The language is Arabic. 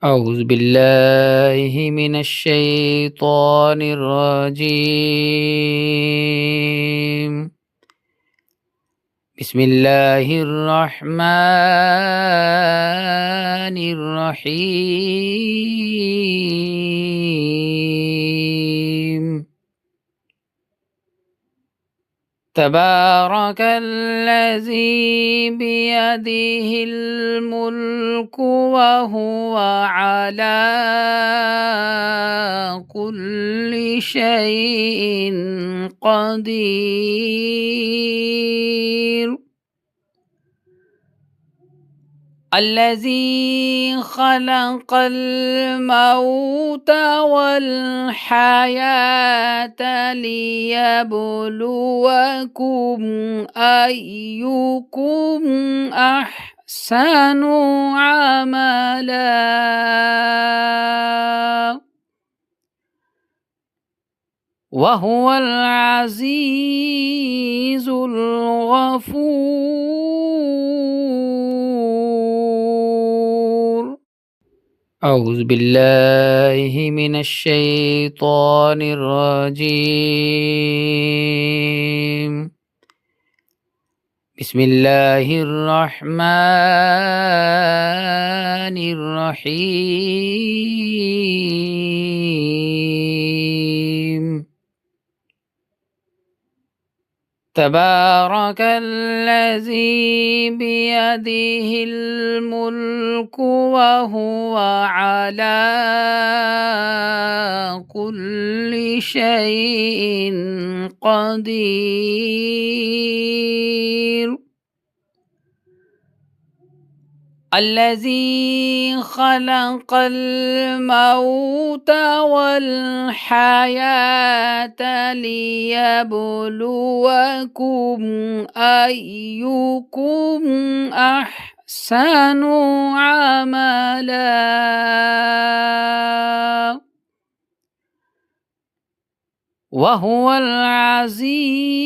أعوذ بالله من الشيطان الرجيم. بسم الله الرحمن الرحيم. تبارك الذي بيده الملك وهو على كل شيء قدير. الذي خلق الموت والحياة ليبلوكم أيكم أحسن عملا وهو العزيز الغفور. أعوذ بالله من الشيطان الرجيم. بسم الله الرحمن الرحيم. تبارك الذي بيده الملك وهو على كل شيء قدير. الذي خلق الموت والحياة ليبلوكم أيكم أحسن عملا وهو العزيز